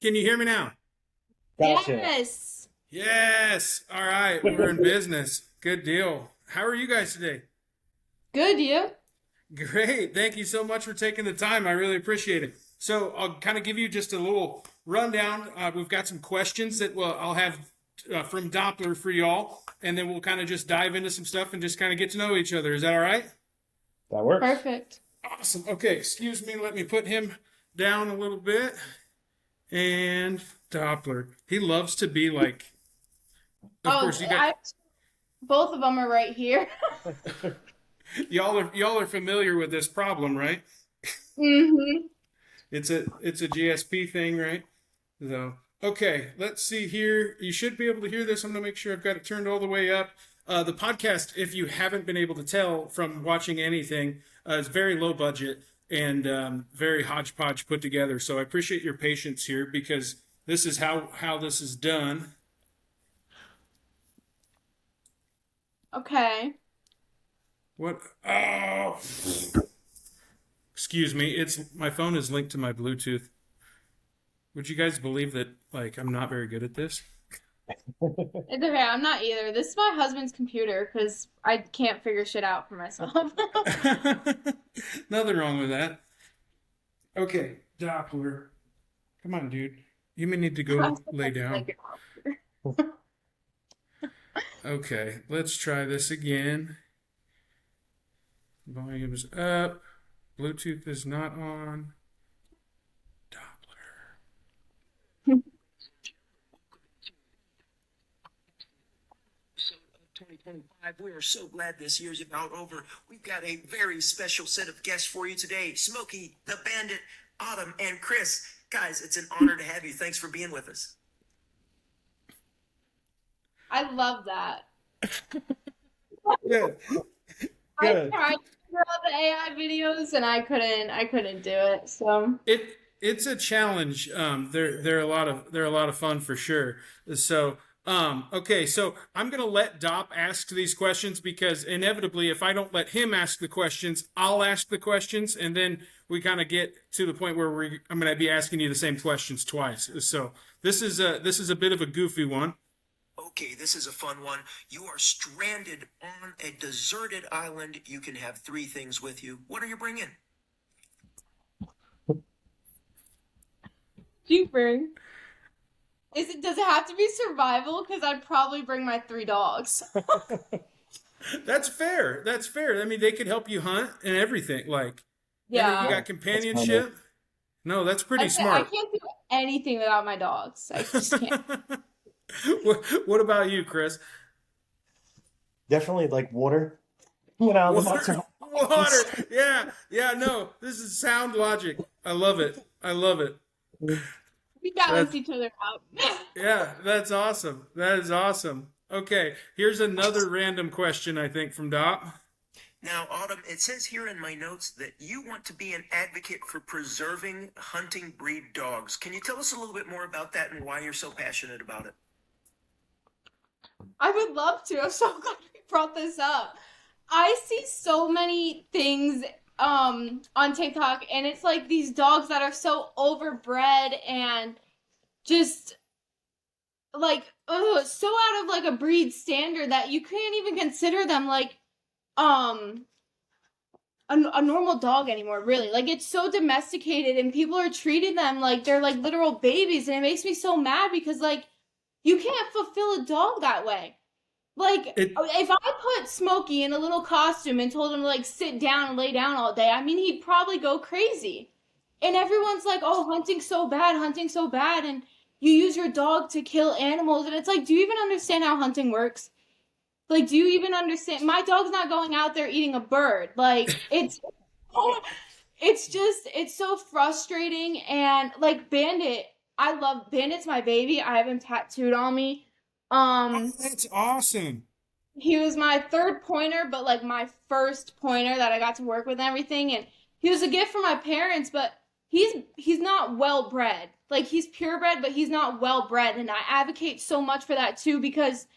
Can you hear me now? Gotcha. Yes. Yes. All right. We're in business. Good deal. How are you guys today? Good, you? Great. Thank you so much for taking the time. I really appreciate it. So I'll kind of give you just a little rundown. We've got some questions that I'll have from Doppler for y'all, and then we'll kind of just dive into some stuff and just kind of get to know each other. Is that all right? That works. Perfect. Awesome. Okay. Excuse me. Let me put him down a little bit. And Doppler. He loves to be like, of Oh, course, you got I both of them are right here. y'all are familiar with this problem, right? Mm-hmm. It's a GSP thing, right? So okay, let's see here. You should be able to hear this. I'm gonna make sure I've got it turned all the way up. The podcast, if you haven't been able to tell from watching anything, is very low budget and very hodgepodge put together. So I appreciate your patience here because this is how this is done. Okay. What? Oh, excuse me. It's my phone is linked to my Bluetooth. Would you guys believe that? Like, I'm not very good at this. It's okay. I'm not either. This is my husband's computer because I can't figure shit out for myself. Nothing wrong with that. Okay, Doppler. Come on, dude. You may need to I go still lay have to down. like it off. Okay, let's try this again. Volume is up. Bluetooth is not on. Doppler. So, 2025, we are so glad this year's about over. We've got a very special set of guests for you today. Smokey, the Bandit, Autumn, and Chris. Guys, it's an honor to have you. Thanks for being with us. I love that. Good. I Good. tried to figure out the AI videos and I couldn't do it. So It's a challenge. They're a lot of fun for sure. So okay, so I'm gonna let Dop ask these questions because inevitably, if I don't let him ask the questions, I'll ask the questions, and then we kind of get to the point where I'm gonna be asking you the same questions twice. So this is a bit of a goofy one. Okay, this is a fun one. You are stranded on a deserted island. You can have three things with you. What are you bringing? do you bring? Does it have to be survival? Because I'd probably bring my three dogs. That's fair. That's fair. I mean, they could help you hunt and everything. Like, and then you Yeah. got Yeah, that's kind of companionship. No, that's I pretty can't, I smart. can't do anything without my dogs. I just can't. What about you, Chris? definitely like water. You know, the Water, monster. water. Yeah, yeah. No, this is sound logic. I love it. I love it. We balance That's each other out. yeah. That's awesome. That is awesome. Okay, here's another random question. I think from Dot. Now, Autumn, it says here in my notes that you want to be an advocate for preserving hunting breed dogs. Can you tell us a little bit more about that and why you're so passionate about it? I would love to. I'm so glad we brought this up. I see so many things on TikTok and it's like these dogs that are so overbred and just like so out of like a breed standard that you can't even consider them like um a normal dog anymore, really. Like it's so domesticated and people are treating them like they're like literal babies and it makes me so mad because like you can't fulfill a dog that way. Like It if I put Smokey in a little costume and told him to like sit down and lay down all day, I mean he'd probably go crazy. And everyone's like, "Oh, hunting's so bad," and you use your dog to kill animals, and it's like, do you even understand how hunting works? Like, do you even understand? My dog's not going out there eating a bird. Like, it's just, it's so frustrating. And like Bandit, I love Bandit's my baby. I have him tattooed on me. oh, Um, that's awesome. he was my third pointer, but like my first pointer that I got to work with and everything. And he was a gift from my parents, but he's not well bred. Like he's purebred, but he's not well bred. And I advocate so much for that too because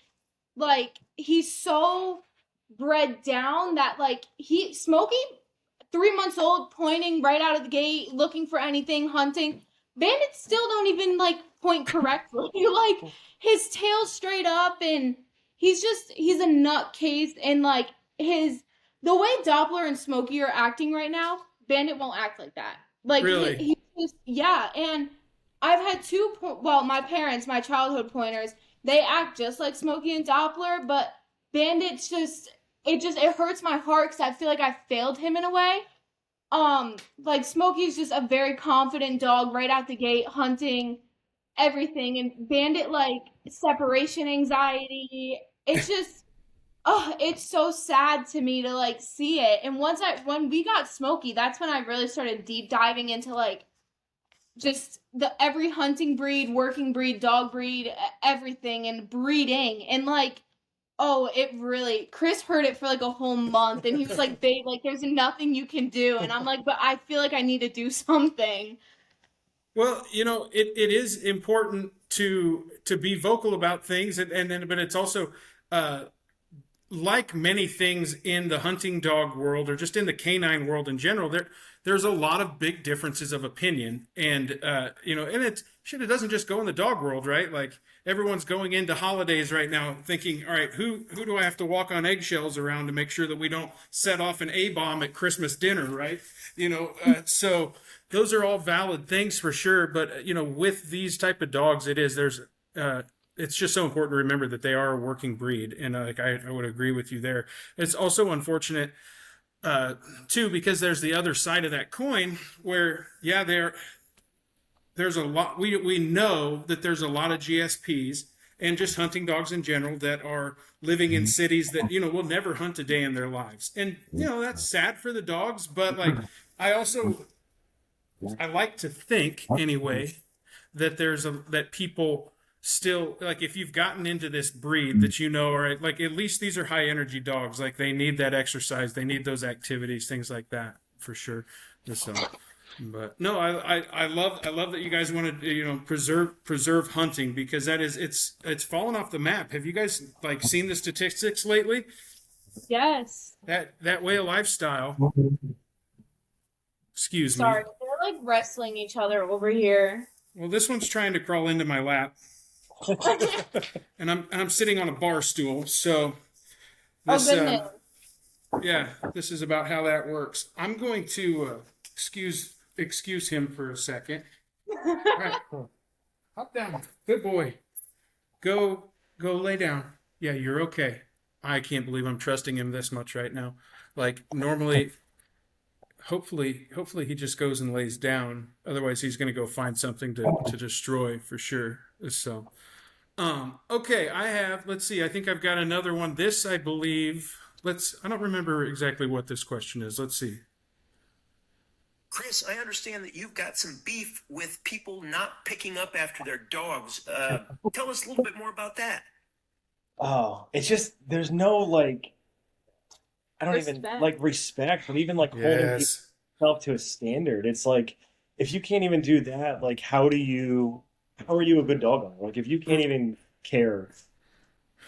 like he's so bred down that like he Smokey 3 months old, pointing right out of the gate, looking for anything, hunting. Bandit still don't even like point correctly. Like his tail's straight up, and he's a nutcase, and like the way Doppler and Smokey are acting right now, Bandit won't act like that. Like Really? he just, yeah, and I've had my parents, my childhood pointers, they act just like Smokey and Doppler, but Bandit's just it hurts my heart because I feel like I failed him in a way. Like Smokey's just a very confident dog right out the gate, hunting everything, and Bandit like separation anxiety. It's just, oh, it's so sad to me to like see it. And when we got Smokey, that's when I really started deep diving into like just every hunting breed, working breed, dog breed, everything, and breeding, and like. Oh, it really, Chris heard it for like a whole month, and he was like, babe, like, there's nothing you can do. And I'm like, but I feel like I need to do something. Well, it is important to be vocal about things, and then, but it's also, like many things in the hunting dog world or just in the canine world in general, there's a lot of big differences of opinion, and and it doesn't just go in the dog world, right? Like everyone's going into holidays right now thinking, all right, who do I have to walk on eggshells around to make sure that we don't set off an A-bomb at Christmas dinner, right? So those are all valid things for sure, but with these type of dogs, it's just so important to remember that they are a working breed, and I would agree with you there. It's also unfortunate too, because there's the other side of that coin where there's a lot. We know that there's a lot of GSPs and just hunting dogs in general that are living in cities that will never hunt a day in their lives, and that's sad for the dogs. But like I like to think anyway that that people still, like, if you've gotten into this breed that all right, like at least these are high energy dogs, like they need that exercise, they need those activities, things like that for sure. So but no, I love that you guys want to preserve hunting, because it's fallen off the map. Have you guys like seen the statistics lately? Yes. That way of lifestyle, excuse me, Sorry, they're like wrestling each other over here. well, this one's trying to crawl into my lap. and I'm sitting on a bar stool, so this, oh goodness. Yeah, this is about how that works. I'm going to excuse him for a second. All right, hop down, good boy. Go lay down. Yeah, you're okay. I can't believe I'm trusting him this much right now. Like normally, hopefully he just goes and lays down. Otherwise, he's going to go find something to destroy for sure. So. Okay, let's see, I think I've got another one. This, I believe, I don't remember exactly what this question is. Let's see. Chris, I understand that you've got some beef with people not picking up after their dogs. Tell us a little bit more about that. Oh, it's just, there's no like, I don't even Respect. like respect, but even like holding Yes. yourself to a standard. It's like, if you can't even do that, like, how are you a good dog owner? Like, if you can't even care,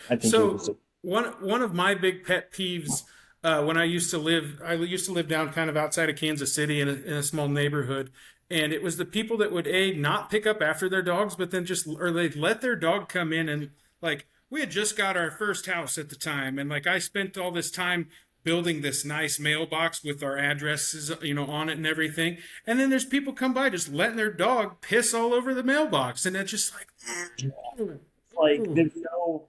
I think So one of my big pet peeves when I used to live down kind of outside of Kansas City in a small neighborhood, and it was the people that would not pick up after their dogs, but then they'd let their dog come in, and like we had just got our first house at the time, and like I spent all this time building this nice mailbox with our addresses, on it and everything. And then there's people come by just letting their dog piss all over the mailbox. And it's just like,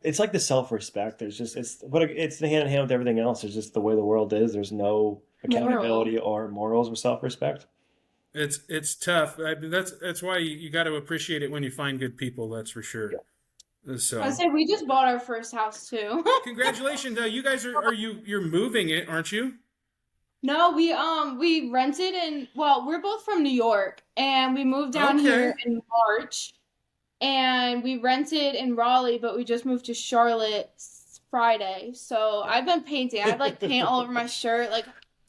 it's like the self-respect. There's just, it's the hand in hand with everything else. It's just the way the world is. There's no accountability or morals or self-respect. it's tough. I mean, that's why you got to appreciate it when you find good people. That's for sure. Yeah. So I say we just bought our first house too. congratulations. You guys you're moving it, aren't you? No, we rented we're both from New York, and we moved down here in March, and we rented in Raleigh, but we just moved to Charlotte Friday. So I've been painting. I have like paint all over my shirt. Like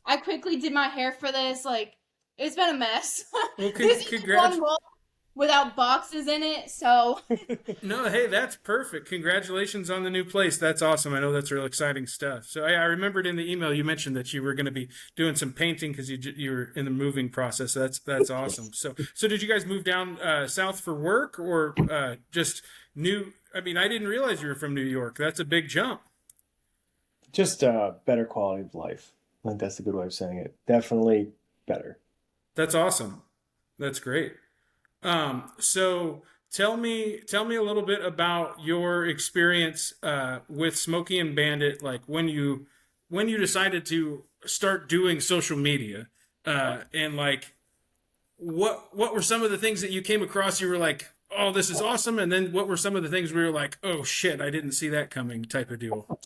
I quickly did my hair for this. Like it's been a mess. Well, This is one roll. without boxes in it. So No, hey, that's perfect. Congratulations on the new place. That's awesome. I know that's real exciting stuff. So I remembered in the email you mentioned that you were going to be doing some painting because you were in the moving process. That's awesome. So did you guys move down south for work or just new? I mean, I didn't realize you were from New York. That's a big jump. Just better quality of life. I think that's a good way of saying it. Definitely better. That's awesome. That's great. So tell me a little bit about your experience with Smokey and Bandit, like when you decided to start doing social media, and like what were some of the things that you came across you were like, oh, this is awesome, and then what were some of the things where you're like, oh shit, I didn't see that coming type of deal.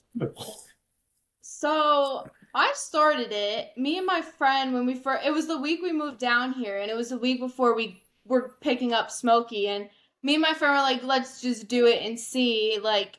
So I started it. Me and my friend, when we first, it was the week we moved down here, and it was the week before we were picking up Smokey. And me and my friend were like, let's just do it and see like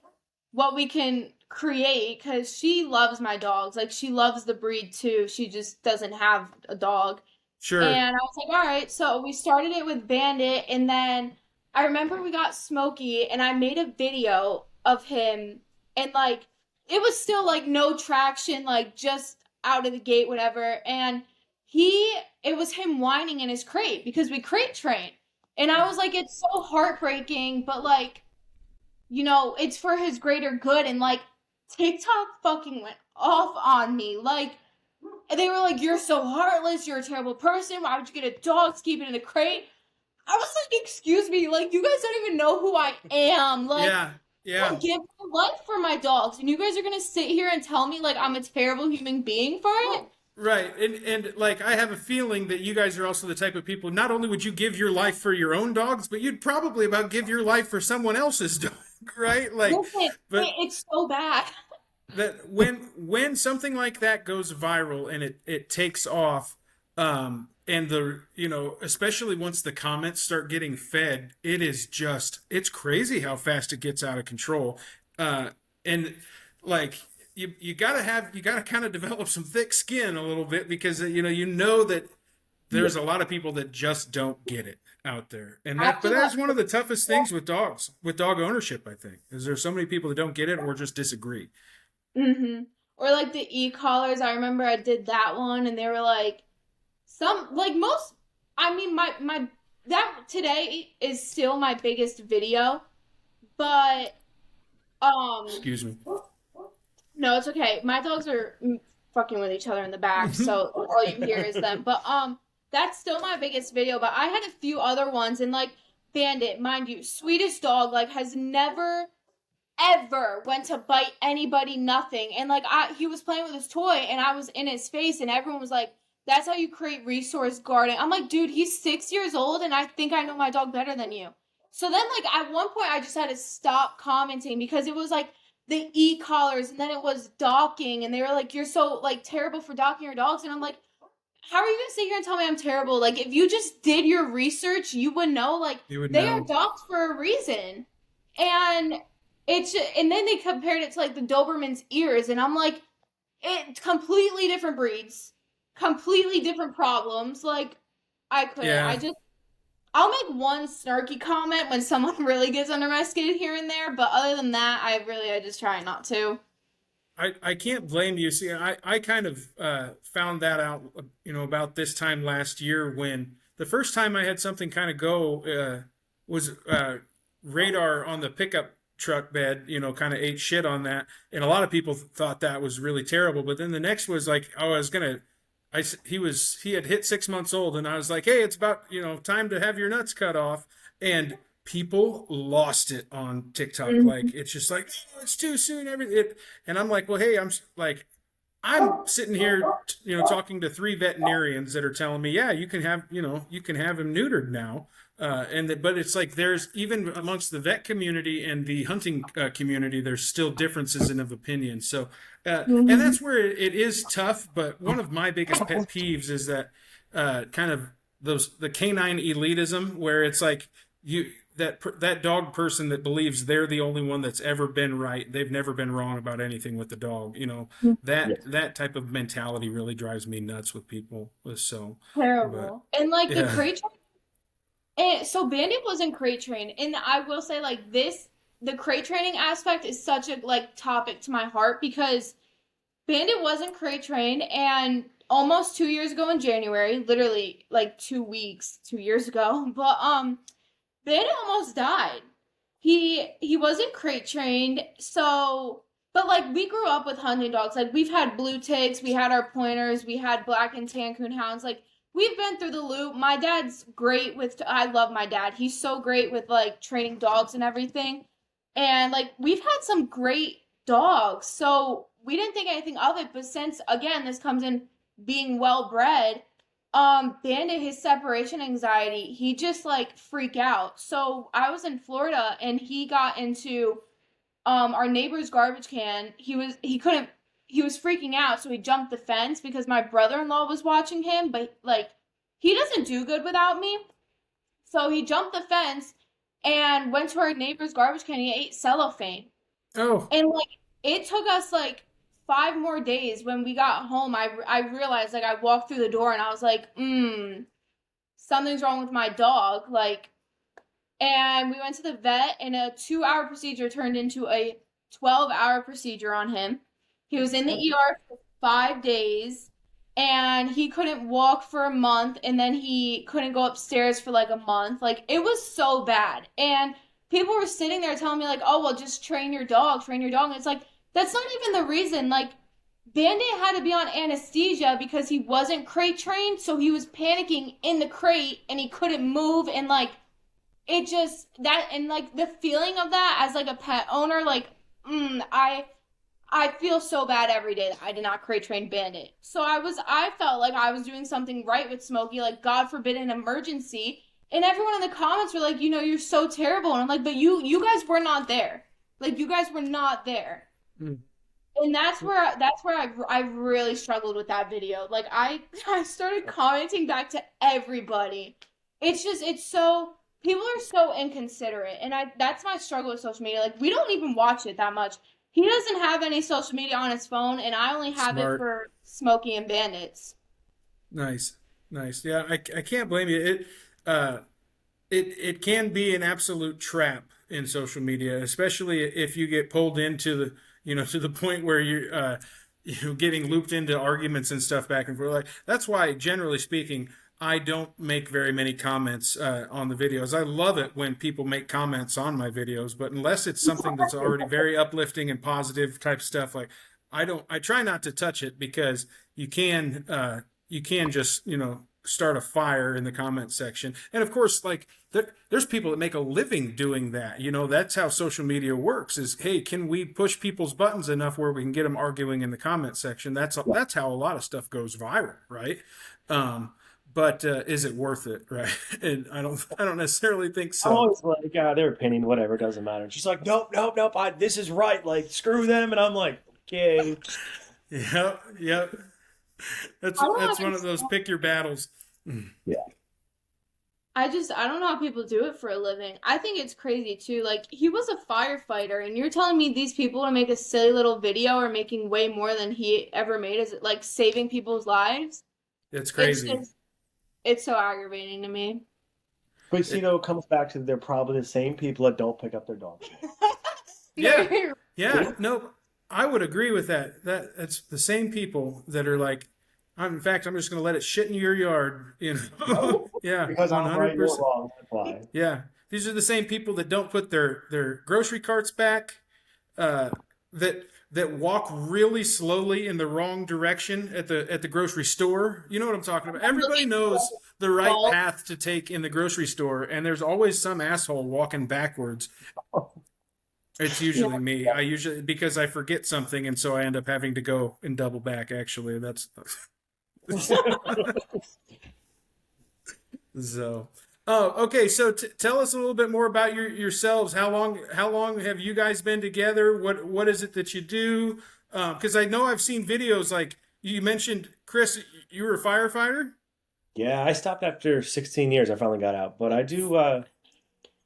what we can create because she loves my dogs. Like she loves the breed too. She just doesn't have a dog. Sure. And I was like, all right. So we started it with Bandit, and then I remember we got Smokey, and I made a video of him, and like it was still like no traction, like just out of the gate, whatever. And it was him whining in his crate because we crate train. And I was like, it's so heartbreaking, but like, it's for his greater good. And like, TikTok fucking went off on me. Like, they were like, you're so heartless. You're a terrible person. Why would you get a dog to keep it in the crate? I was like, excuse me. Like, you guys don't even know who I am. Like, Yeah. I Yeah. give my life for my dogs. And you guys are going to sit here and tell me, like, I'm a terrible human being for it? Right. And like I have a feeling that you guys are also the type of people, not only would you give your life for your own dogs, but you'd probably about give your life for someone else's dog, right? Like Listen, but it's so bad. that when something like that goes viral and it takes off, and especially once the comments start getting fed, it's crazy how fast it gets out of control. And like you gotta kind of develop some thick skin a little bit because you know that there's a lot of people that just don't get it out there, and but that's one of the toughest things with dogs, with dog ownership. I think is there's so many people that don't get it or just disagree. Mm-hmm. Or like the e-collars. I remember I did that one, and they were like, some like most. I mean, my that today is still my biggest video, but Excuse me. no, it's okay. My dogs are fucking with each other in the back, so all you hear is them. But that's still my biggest video. But I had a few other ones, and like Bandit, mind you, sweetest dog, like has never ever went to bite anybody, nothing. And like he was playing with his toy, and I was in his face, and everyone was like, "That's how you create resource guarding." I'm like, dude, he's 6 years old, and I think I know my dog better than you. So then, like at one point, I just had to stop commenting because it was like the e-collars, and then it was docking, and they were like, you're so like terrible for docking your dogs. And I'm like, how are you gonna sit here and tell me I'm terrible? Like if you just did your research, you would know, like You would they are know. docked for a reason. And and then they compared it to like the Doberman's ears, and I'm like, it completely different breeds, completely different problems. Like I couldn't. Yeah. I'll make one snarky comment when someone really gets under my skin here and there, but other than that, I just try not to. I can't blame you. See, I kind of found that out, about this time last year when the first time I had something kind of go was radar on the pickup truck bed, kind of ate shit on that. And a lot of people thought that was really terrible. But then the next was like, oh, he had hit 6 months old, and I was like, hey, it's about, time to have your nuts cut off. And people lost it on TikTok. Mhm. Like, it's just like, oh, it's too soon. Everything. And I'm like, well, hey, I'm sitting here, talking to 3 veterinarians that are telling me, yeah, you can have him neutered now. But it's like there's even amongst the vet community and the hunting community, there's still differences of opinion. So, and Mhm. that's where it is tough. But one of my biggest pet peeves is that kind of the canine elitism, where it's like that dog person that believes they're the only one that's ever been right. They've never been wrong about anything with the dog. Yes. That type of mentality really drives me nuts with people. So, but Terrible. And like the yeah. crate And so Bandit wasn't crate trained, and I will say like the crate training aspect is such a like topic to my heart because Bandit wasn't crate trained, and almost 2 years ago in January, literally like 2 weeks, 2 years ago, but Bandit almost died. He wasn't crate trained, so but like we grew up with hunting dogs. Like we've had blue ticks, we had our pointers, we had black and tan coon hounds. Like we've been through the loop. My dad's great with I love my dad. He's so great with like training dogs and everything. And like we've had some great dogs. So we didn't think anything of it, but since again this comes in being well bred, Bandit, his separation anxiety, he just like freak out. So I was in Florida and he got into our neighbor's garbage can. He was freaking out, so he jumped the fence because my brother-in-law was watching him, but like he doesn't do good without me. So he jumped the fence and went to our neighbor's garbage can. He ate cellophane. Oh, And like it took us like 5 more days when we got home. I realized like I walked through the door and I was like, something's wrong with my dog. Like, and we went to the vet, and a 2-hour procedure turned into a 12-hour procedure on him. He was in the ER for 5 days, and he couldn't walk for a month, and then he couldn't go upstairs for like a month. Like it was so bad, and people were sitting there telling me like, "Oh, well, just train your dog, train your dog." And it's like that's not even the reason. Like Bandit had to be on anesthesia because he wasn't crate trained, so he was panicking in the crate and he couldn't move, and like it just that and like the feeling of that as like a pet owner, like I feel so bad every day that I did not crate train Bandit. So I felt like I was doing something right with Smokey, like God forbid an emergency. And everyone in the comments were like, you're so terrible. And I'm like, but you guys were not there. Like you guys were not there. Mm. And that's where I really struggled with that video. Like I started commenting back to everybody. It's so people are so inconsiderate, and that's my struggle with social media. Like we don't even watch it that much. He doesn't have any social media on his phone, and I only have it Smart. for Smokey and Bandits. Nice, nice. Yeah, I can't blame you. It can be an absolute trap in social media, especially if you get pulled into the to the point where you're getting looped into arguments and stuff back and forth. Like that's why, generally speaking, I don't make very many comments on the videos. I love it when people make comments on my videos, but unless it's something that's already very uplifting and positive type stuff, like I try not to touch it because you can just start a fire in the comment section. And of course, like there's people that make a living doing that. That's how social media works is, hey, can we push people's buttons enough where we can get them arguing in the comment section? That's how a lot of stuff goes viral, right? But is it worth it, right? And I don't necessarily think I'm so. always like, their opinion, whatever, doesn't matter. She's like, nope, nope, nope. This is right. Like, screw them. And I'm like, okay. Yep, yep. That's one of those pick your battles. Yeah. I don't know how people do it for a living. I think it's crazy too. Like he was a firefighter, and you're telling me these people to make a silly little video are making way more than he ever made. Is it like saving people's lives? It's crazy. It's so aggravating to me. But it comes back to they're probably the same people that don't pick up their dogs. Yeah. Yeah, no, I would agree with that. That's the same people that are like, in fact, I'm just going to let it shit in your yard. Yeah, Because I'm right, you're 100%. wrong. That's why. Yeah, these are the same people that don't put their grocery carts back, that walk really slowly in the wrong direction at the grocery store. You know what I'm talking about? Everybody knows the right path to take in the grocery store, and there's always some asshole walking backwards. It's usually me. Because I forget something, and so I end up having to go and double back. Actually, that's so. Oh, okay. So tell us a little bit more about yourselves. How long have you guys been together? What is it that you do? Because I know I've seen videos like you mentioned, Chris. You were a firefighter. Yeah, I stopped after 16 years. I finally got out. But I do,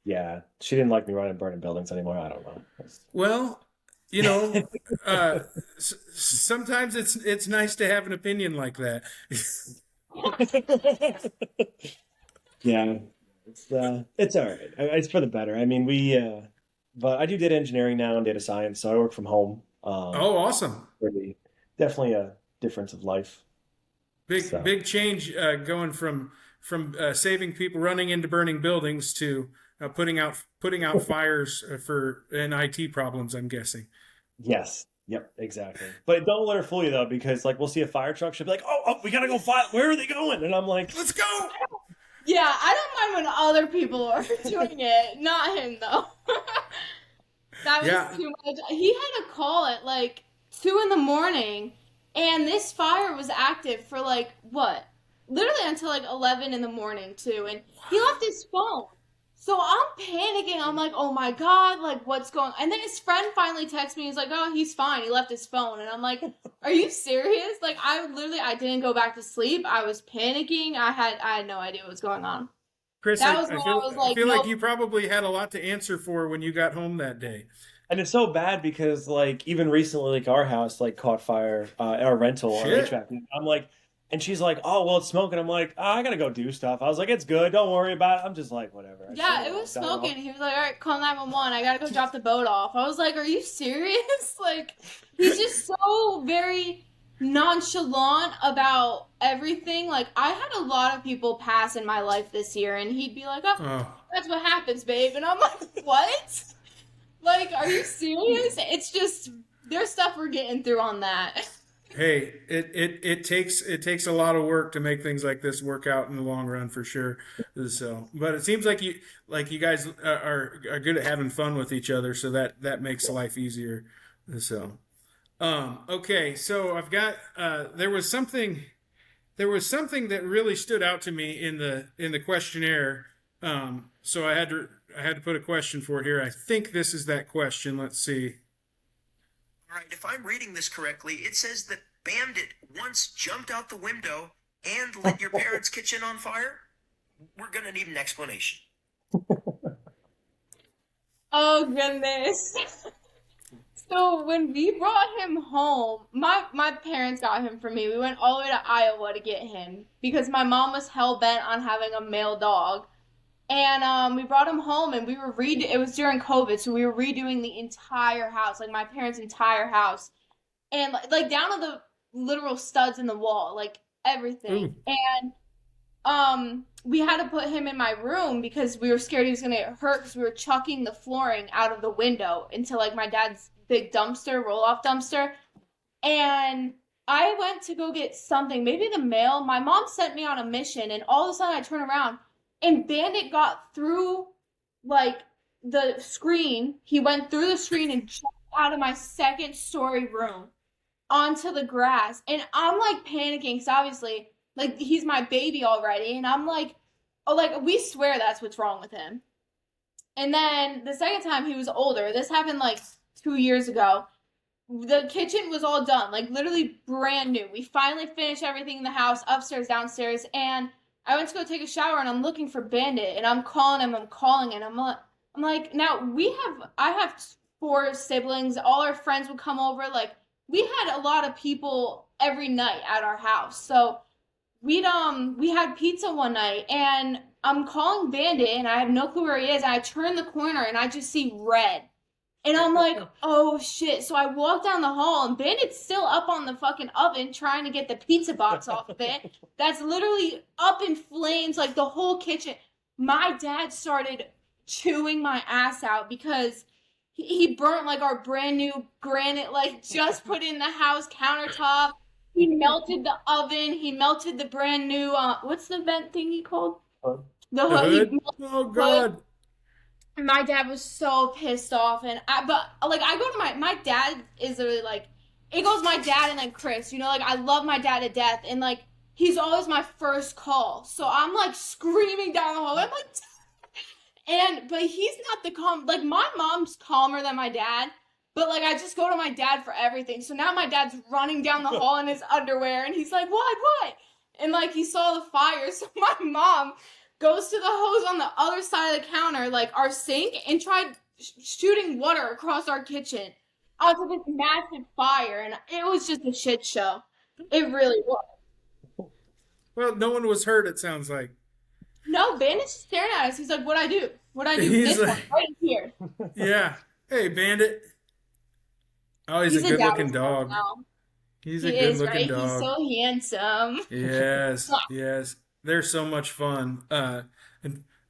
yeah, she didn't like me running burning buildings anymore. I don't know. Well, sometimes it's nice to have an opinion like that. Yeah. It's all right. It's for the better. I mean, but I do data engineering now and data science, so I work from home. Oh, awesome. Really, definitely a difference of life. So Big change going from saving people running into burning buildings to putting out fires for and IT problems, I'm guessing. yes, yep, exactly. But don't let her fool you though, because like we'll see a fire truck, she'll be like, "Oh, we gotta go fight. Where are they going?" And I'm like, Let's go. Yeah, I don't mind when other people are doing it, not him though. That Yeah. was too much. He had a call at like 2 in the morning, and this fire was active for like what? Literally until like 11 in the morning too, and he left his phone. So I'm panicking. I'm like, oh my God, like what's going on? And then his friend finally texts me. He's like, oh, he's fine. He left his phone. And I'm like, are you serious? Like I didn't go back to sleep. I was panicking. I had no idea what was going on. Chris, That was when I was I like, feel like nope. you probably had a lot to answer for when you got home that day. and it's so bad because like even recently, like our house like caught fire, our rental, our Shit. HVAC. I'm like, and she's like, "Oh, well, it's smoking." I'm like, I gotta go do stuff. I was like, "It's good. Don't worry about it." I'm just like, whatever. I shut Yeah, it it off, was shut it off. smoking. He was like, all right, call 911. I gotta go drop the boat off. I was like, are you serious? Like, he's just so very nonchalant about everything. Like, I had a lot of people pass in my life this year, and he'd be like, oh, Oh, that's what happens, babe. And I'm like, what? Like, are you serious? It's just, there's stuff we're getting through on that. hey, it takes a lot of work to make things like this work out in the long run for sure. So, but it seems like you guys are good at having fun with each other, so that makes life easier. So, okay, so I've got there was something that really stood out to me in the questionnaire. So I had to put a question for it here. I think this is that question. Let's see. All right, if I'm reading this correctly, it says that Bandit once jumped out the window and lit your parents' kitchen on fire. We're gonna need an explanation. Oh, goodness. So when we brought him home, my parents got him for me. We went all the way to Iowa to get him because my mom was hell bent on having a male dog. And we brought him home, and we were it was during COVID, so we were redoing the entire house, like my parents' entire house, and like down to the literal studs in the wall, like everything. Ooh. And we had to put him in my room because we were scared he was gonna get hurt because we were chucking the flooring out of the window into like my dad's big dumpster, roll off dumpster. And I went to go get something, maybe the mail. My mom sent me on a mission, and all of a sudden I turn around and Bandit got through like the screen. He went through the screen and jumped out of my second story room onto the grass. And I'm like panicking because obviously, like, he's my baby already. And I'm like, oh, like, we swear that's what's wrong with him. And then the second time he was older, this happened like 2 years ago. The kitchen was all done, like literally brand new. We finally finished everything in the house, upstairs, downstairs, and I went to go take a shower and I'm looking for Bandit and I'm calling him, I'm calling and I'm like, now I have four siblings, all our friends would come over, like we had a lot of people every night at our house. So we had pizza one night and I'm calling Bandit and I have no clue where he is. And I turn the corner and I just see red. And I'm like, oh shit. So I walk down the hall and Bandit's still up on the fucking oven trying to get the pizza box off of it. That's literally up in flames, like the whole kitchen. My dad started chewing my ass out because he burnt like our brand new granite, like just put in the house countertop. He melted the oven. He melted the brand new, what's the vent thingy called? The The hood. He hood? melted Oh the hood. God. My dad was so pissed off, and but like I go to my dad is literally like, it goes my dad and then Chris, like I love my dad to death, and like he's always my first call, so I'm like screaming down the hall, I'm like, but he's not the calm, like my mom's calmer than my dad, but like I just go to my dad for everything, so now my dad's running down the hall in his underwear, and he's like, what, and like he saw the fire, so my mom goes to the hose on the other side of the counter, like our sink, and tried shooting water across our kitchen out of this massive fire, and it was just a shit show. It really was. Well, no one was hurt. It sounds like. No, Bandit's just staring at us. He's like, "What I do? What I do? He's This one like, right here." yeah. Hey, Bandit. Oh, he's a He's a good-looking daddy's dog dog. now. He's a He is, good-looking right? He's dog. so handsome. Yes, yes. They're so much fun.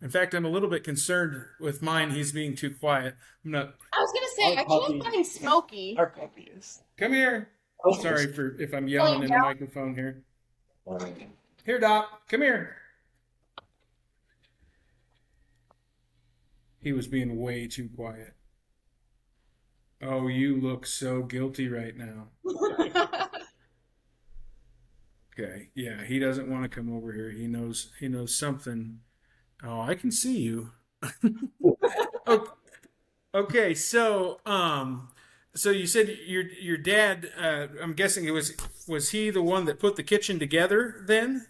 In fact, I'm a little bit concerned with mine. He's being too quiet. I'm not. I was gonna say, Our I puppy, can't find Smokey. our puppy is. Come here. Oh, Sorry for if I'm yelling in the microphone here. sorry. Here, Doc. Come here. He was being way too quiet. Oh, you look so guilty right now. Okay. Yeah, he doesn't want to come over here. He knows something. Oh, I can see you. Okay, okay, so you said your dad, I'm guessing was he the one that put the kitchen together then?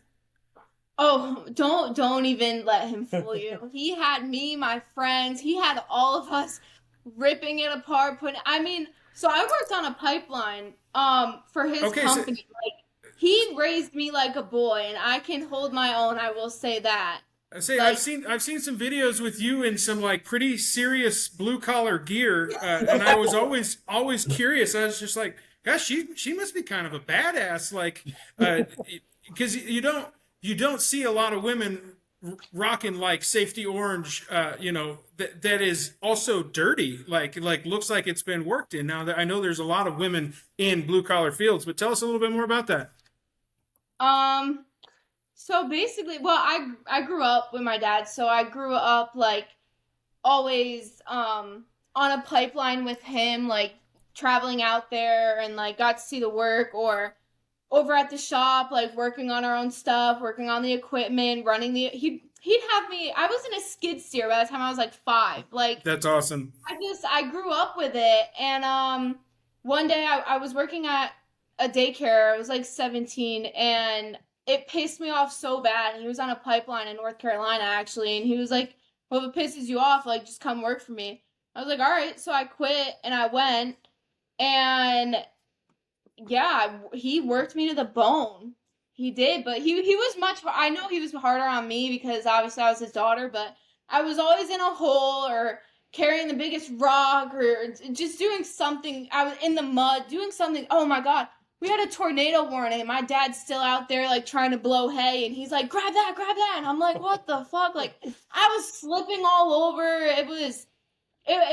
Oh, don't even let him fool you. He had me, my friends, he had all of us ripping it apart, so I worked on a pipeline for his Okay, so company. Like he raised me like a boy and I can hold my own, I will say that. I say Like I've seen some videos with you in some like pretty serious blue collar gear, and I was always curious. I was just like, gosh, she must be kind of a badass, like, because you don't see a lot of women rocking like safety orange, that is also dirty, like looks like it's been worked in. Now that I know there's a lot of women in blue collar fields, but tell us a little bit more about that. um so basically, well, I grew up with my dad, so I grew up like always on a pipeline with him, like traveling out there and like got to see the work or over at the shop, like working on our own stuff, working on the equipment, running he'd have me. I was in a skid steer by the time I was like 5. Like That's awesome. I grew up with it, and one day I was working at a daycare. I was like 17, and it pissed me off so bad. He was on a pipeline in North Carolina actually, and he was like, "Well, if it pisses you off, like just come work for me." I was like, "All right." So I quit and I went, and yeah, he worked me to the bone. He did, but he was much. I know he was harder on me because obviously I was his daughter, but I was always in a hole or carrying the biggest rock or just doing something. I was in the mud doing something. Oh my God, we had a tornado warning, and my dad's still out there like trying to blow hay, and he's like, grab that," and I'm like, "What the fuck?" Like I was slipping all over. It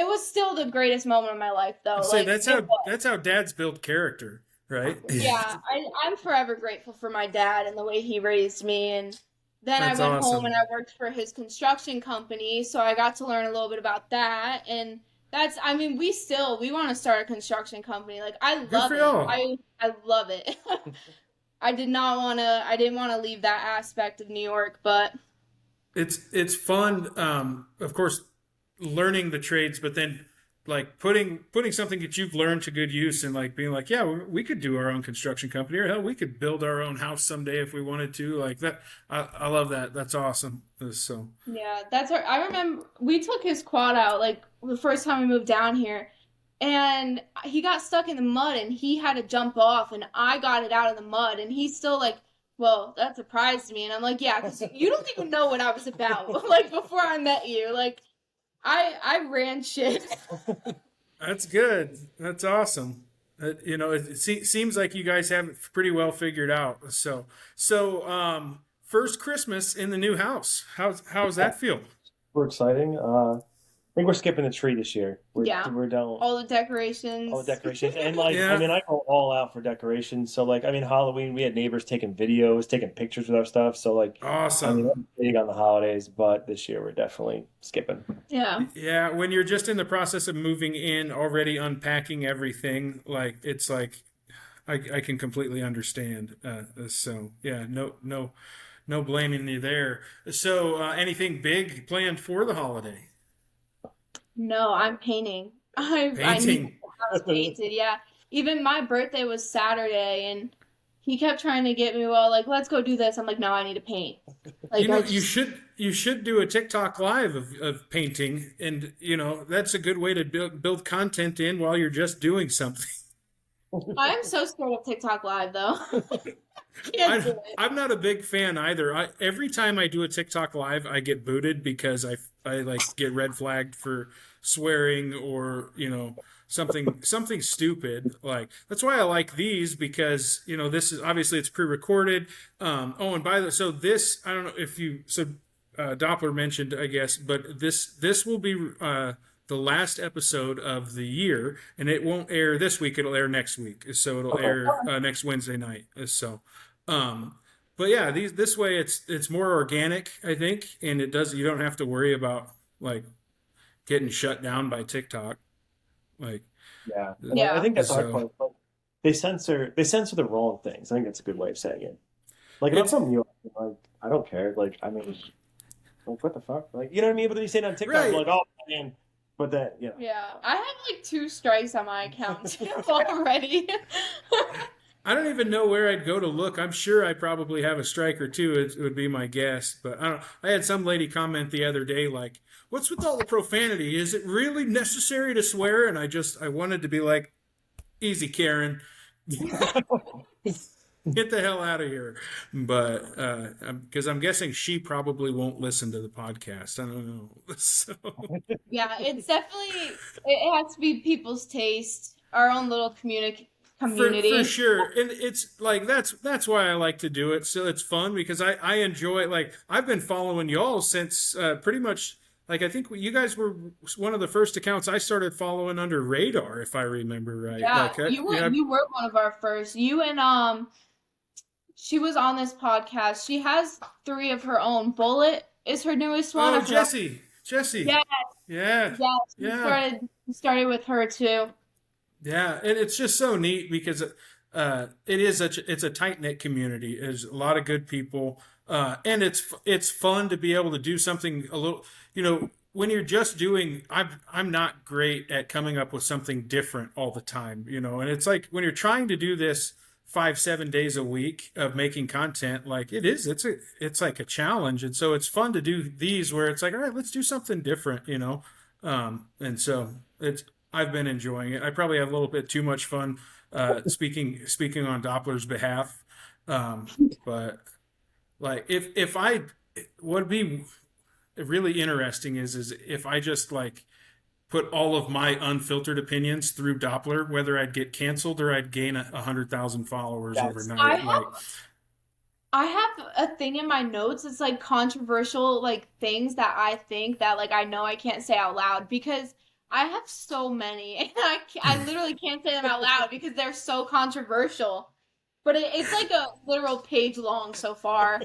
was still the greatest moment of my life, though. I say Like it was. that's how dads build character, right? Yeah, I'm forever grateful for my dad and the way he raised me. And then I That's went home and awesome. I worked for his construction company, so I got to learn a little bit about that. And we want to start a construction company. Like I Good love for it. y'all. I love it. I didn't want to leave that aspect of New York, but It's fun, of course, learning the trades, but then like putting something that you've learned to good use and like being like, yeah, we could do our own construction company, or hell, we could build our own house someday if we wanted to. Like that, I love that. That's awesome. So yeah, I remember we took his quad out like the first time we moved down here, and he got stuck in the mud and he had to jump off, and I got it out of the mud, and he's still like, "Well, that surprised me," and I'm like, "Yeah, because you don't even know what I was about like before I met you. Like I ran shit." that's good. That's awesome. Seems like you guys have it pretty well figured out. First Christmas in the new house. How's that feel? Super exciting. I think we're skipping the tree this year. Yeah, We're down all the all the decorations. decorations, and like I Yeah, mean, I go all out for decorations. So like I mean, Halloween we had neighbors taking videos, taking pictures with our stuff. So like I mean, awesome. I'm big on the holidays, but this year we're definitely skipping. Yeah. Yeah, when you're just in the process of moving in, already unpacking everything, like it's like I can completely understand. So yeah, no blaming you there. So anything big planned for the holiday? No, I'm painting. I need Painting. the house painted. Yeah. Even my birthday was Saturday, and he kept trying to get me, well, like, let's go do this. I'm like, no, I need to paint. You Like know, I you just should you should do a TikTok live of painting, and that's a good way to build content in while you're just doing something. I'm so scared of TikTok Live though. Can't do it. I'm not a big fan either. Every time I do a TikTok live, I get booted because I like get red flagged for swearing or something stupid. Like that's why I like these because this is obviously it's pre-recorded. Oh, and by the so this I don't know if you so Doppler mentioned I guess, but this will be the last episode of the year, and it won't air this week. It'll air next week, so it'll air next Wednesday night. Um, but yeah, this way it's more organic, I think, and you don't have to worry about like getting shut down by TikTok. Like, Yeah, and I Yeah. think that's the hard so part. Like, they censor the wrong things. I think that's a good way of saying it. Like if I'm it's from New York, like I don't care. Like I mean, like what the fuck? Like you know what I mean? But then you say it on TikTok, right. like oh man, but then Yeah, I have like 2 strikes on my account too already. I don't even know where I'd go to look. I'm sure I probably have a strike or two. It would be my guess, but I don't. I had some lady comment the other day, like, "What's with all the profanity? Is it really necessary to swear?" And I wanted to be like, "Easy, Karen, get the hell out of here." But because I'm guessing she probably won't listen to the podcast. I don't know. So Yeah, it's definitely it has to be people's taste, our own little community. for sure, and it's like that's why I like to do it. So it's fun because I enjoy it. Like I've been following y'all since pretty much. Like I think you guys were one of the first accounts I started following under Radar, if I remember right. Yeah, Like you you were one of our first. You and she was on this podcast. She has 3 of her own. Bullet is her newest one. I oh, forgot. Jessie, Yeah, yeah, yeah. yeah. We started with her too. Yeah, and it's just so neat because it's a tight knit community. There's a lot of good people, and it's fun to be able to do something a little. When you're just doing, I'm not great at coming up with something different all the time. And it's like when you're trying to do this 5-7 days a week of making content, like it's like a challenge, and so it's fun to do these where it's like, all right, let's do something different. And so it's I've been enjoying it. I probably have a little bit too much fun speaking on Doppler's behalf, um, but like if I what would be really interesting is if I just like put all of my unfiltered opinions through Doppler, whether I'd get canceled or I'd gain 100,000 followers that's I overnight. have Like, I have a thing in my notes. It's like controversial like things that I think that like I know I can't say out loud because I have so many and I literally can't say them out loud because they're so controversial. But it's like a literal page long so far.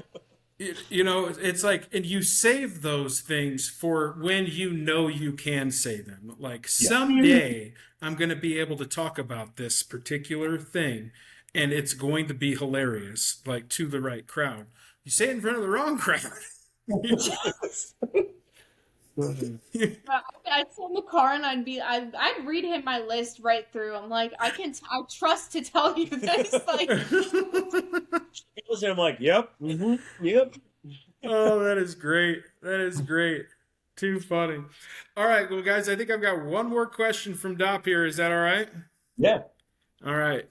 it's like, and you save those things for when you can say them. Like yeah. someday I'm going to be able to talk about this particular thing, and it's going to be hilarious, like to the right crowd. You say it in front of the wrong crowd. I'd sit in the car and I'd read him my list right through. I'm like, I trust to tell you this. Like, Listen, I'm like, yep, yep. Oh, that is great. That is great. Too funny. All right, well, guys, I think I've got one more question from Dop here. Is that all right? Yeah. All right.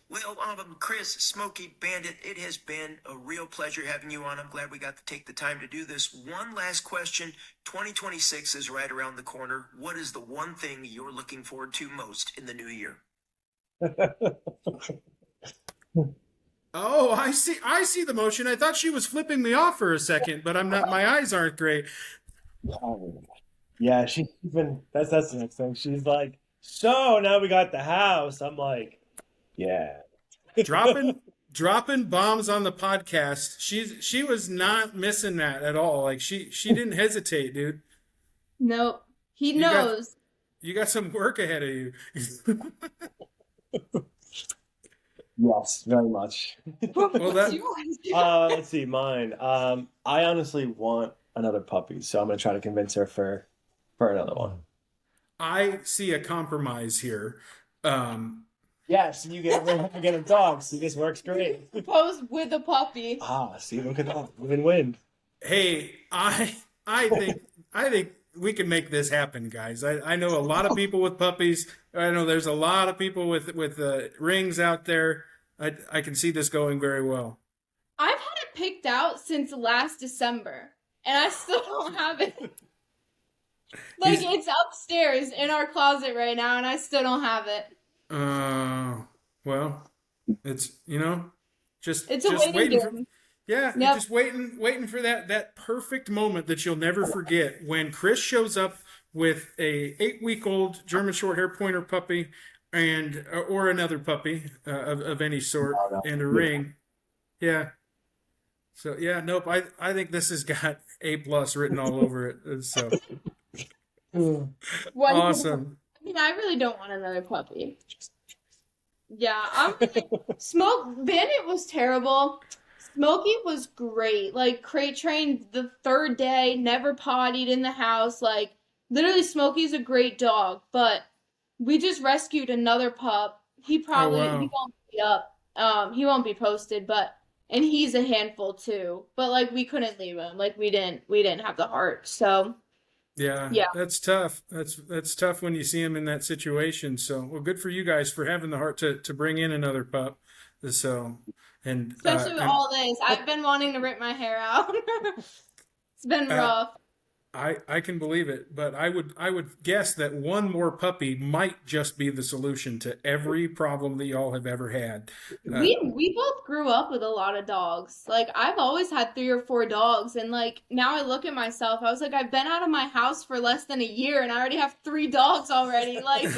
Well, Chris, Smokey, Bandit, it has been a real pleasure having you on. I'm glad we got to take the time to do this. One last question. 2026 is right around the corner. What is the one thing you're looking forward to most in the new year? Oh, I see. I see the motion. I thought she was flipping me off for a second, but I'm not. My eyes aren't great. Yeah, she's even that's the next thing. She's like, so now we got the house. I'm like, yeah. Dropping bombs on the podcast. She was not missing that at all. Like she didn't hesitate, dude. nope. He You got knows. you got some work ahead of you. Yes, very much. Well, that Let's see, mine. I honestly want another puppy, so I'm gonna try to convince her for another one. I see a compromise here. Yes, you get a dog, so this works great. Propose with a puppy. See, look at that, win-win. Hey, I think make this happen, guys. I know a lot of people with puppies. I know there's a lot of people with rings out there. I can see this going very well. I've had it picked out since last December, and I still don't have it. Like, it's upstairs in our closet right now, and I still don't have it. Well, it's just It's a just waiting waiting for, game. yeah, you're Yep. just waiting for that perfect moment that you'll never forget when Chris shows up with a 8-week-old German Shorthair Pointer puppy and or another puppy of any sort and a ring. Yeah. So yeah, nope. I think this has got A+ written all over it. So One awesome. I mean, I really don't want another puppy. Yeah, Bandit was terrible. Smokey was great. Like, crate trained the third day, never pottied in the house. Like, literally, Smokey's a great dog, but we just rescued another pup. He probably wow. he won't be up. He won't be posted, but and he's a handful too. But like, we couldn't leave him. Like, we didn't have the heart. So Yeah, yeah. that's tough. That's tough when you see him in that situation. So, well, good for you guys for having the heart to bring in another pup. So, Especially with and all this. I've been wanting to rip my hair out. It's been uh, rough. I can believe it, but I would guess that one more puppy might just be the solution to every problem that y'all have ever had. We both grew up with a lot of dogs. Like, I've always had 3 or 4 dogs, and like, now I look at myself, I was like, I've been out of my house for less than a year and I already have 3 dogs already. Like,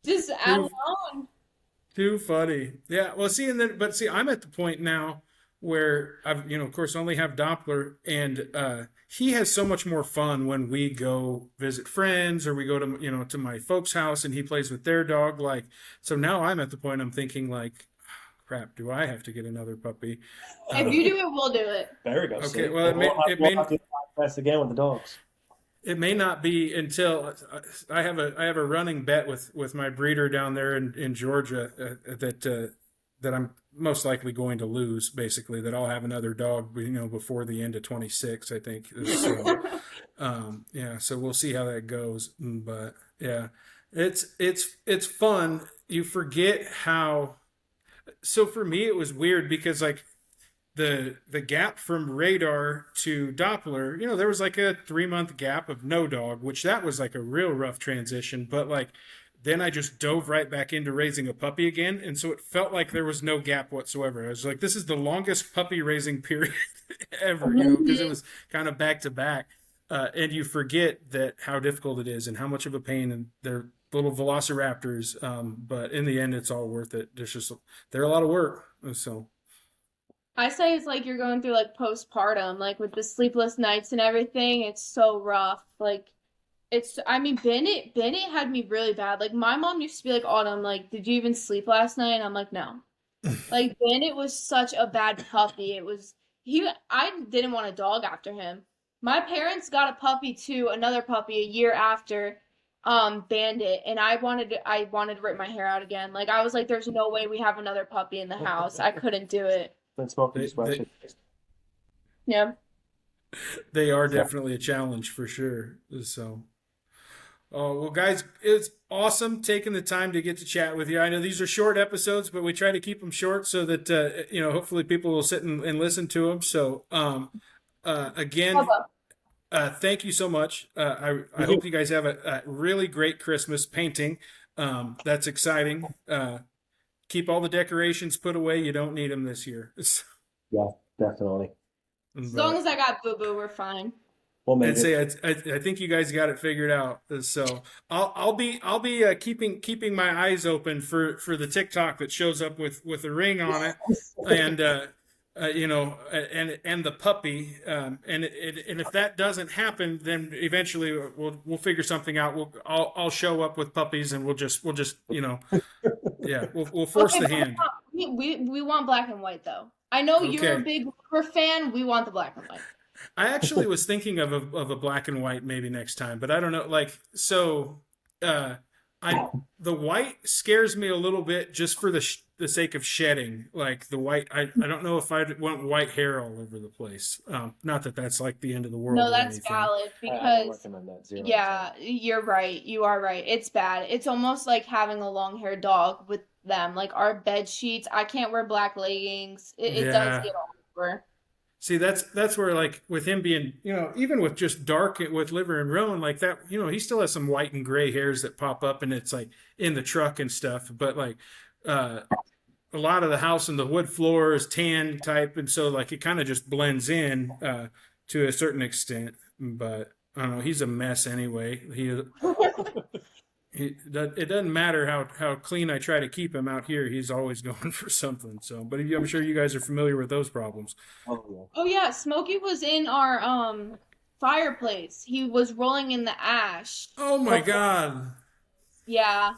just add too, on. too funny. Yeah. Well, see, I'm at the point now where I've, of course, only have Doppler, and he has so much more fun when we go visit friends or we go to, to my folks' house and he plays with their dog. Like, so now I'm at the point I'm thinking like, crap, do I have to get another puppy? If you do it, we'll do it. There we go. Okay. See? Well, We'll have to podcast again with the dogs. it may not be until I have a running bet with my breeder down there in Georgia that I'm most likely going to lose. Basically, that I'll have another dog, before the end of 26. I think. So, yeah. So we'll see how that goes. But yeah, it's fun. You forget how. So for me, it was weird because like the gap from radar to Doppler, there was like a 3-month gap of no dog, which that was like a real rough transition. But like then I just dove right back into raising a puppy again, and so it felt like there was no gap whatsoever. I was like, this is the longest puppy raising period ever, because it was kind of back to back. And you forget that how difficult it is and how much of a pain, and they're little velociraptors. But in the end, it's all worth it. They're a lot of work. So I say it's like you're going through like postpartum, like with the sleepless nights and everything. It's so rough. Like, I mean, Bandit had me really bad. Like, my mom used to be like, Autumn, like, did you even sleep last night? And I'm like, no. Like, Bandit was such a bad puppy. I didn't want a dog after him. My parents got a puppy too, another puppy a year after Bandit, and I wanted to rip my hair out again. Like, I was like, there's no way we have another puppy in the house. I couldn't do it. Then Smokey just watch it. Yeah. they are definitely a challenge for sure. So. Oh, well, guys, it's awesome taking the time to get to chat with you. I know these are short episodes, but we try to keep them short so that, hopefully people will sit and listen to them. So, again, thank you so much. I hope you guys have a really great Christmas painting. That's exciting. Keep all the decorations put away. You don't need them this year. Yeah, definitely. As long as I got Boo Boo, we're fine. We'll make I'd say I think you guys got it figured out. So I'll be keeping my eyes open for the TikTok that shows up with a ring on it, and and the puppy, and if that doesn't happen, then eventually we'll figure something out. I'll show up with puppies, and we'll just yeah, we'll force the hand. We want black and white though. I know you're a big Ripper fan. We want the black and white. I actually was thinking of a black and white maybe next time, but I don't know. Like, so The white scares me a little bit just for the sake of shedding. Like the white, I don't know if I'd want white hair all over the place. Not that that's like the end of the world No, or that's anything. valid I don't because recommend that. 0%. yeah, you're right. You are right. It's bad. It's almost like having a long-haired dog with them. Like our bed sheets, I can't wear black leggings. It does Yeah. get all over. See, that's where like with him being, even with just dark with liver and roan like that, he still has some white and gray hairs that pop up, and it's like in the truck and stuff. But like, a lot of the house and the wood floor is tan type, and so like it kind of just blends in to a certain extent. But I don't know, he's a mess anyway. It doesn't matter how clean I try to keep him out here. He's always going for something. So, but I'm sure you guys are familiar with those problems. Oh yeah. Oh yeah, Smokey was in our fireplace. He was rolling in the ash. Oh my God, Yeah,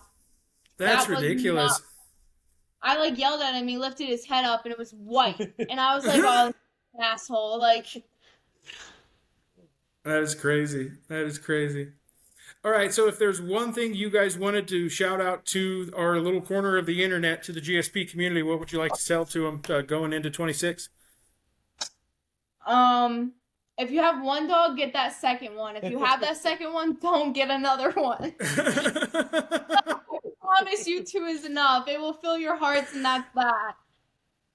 that's that was ridiculous. I like yelled at him. He lifted his head up and it was white. And I was like, "Oh, asshole!" Like, That is crazy. That is crazy. All right, so if there's one thing you guys wanted to shout out to our little corner of the internet, to the GSP community, what would you like to tell to them going into 26? if you have one dog, get that second one. If you have that second one, don't get another one. I promise you two is enough. It will fill your hearts, and that's that.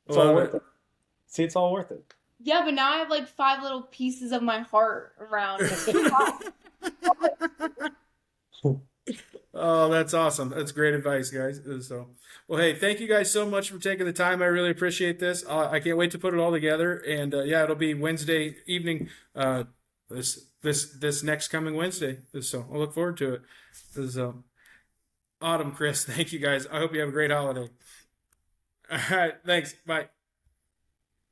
It's all Love worth it. it. See, it's all worth it. Yeah, but now I have like 5 little pieces of my heart around it. Oh, that's awesome. That's great advice, guys. So, well, hey, thank you guys so much for taking the time. I really appreciate this. I can't wait to put it all together. And yeah, it'll be Wednesday evening. This next coming Wednesday. So I look forward to it. So, Autumn, Chris, thank you guys. I hope you have a great holiday. All right, thanks. Bye.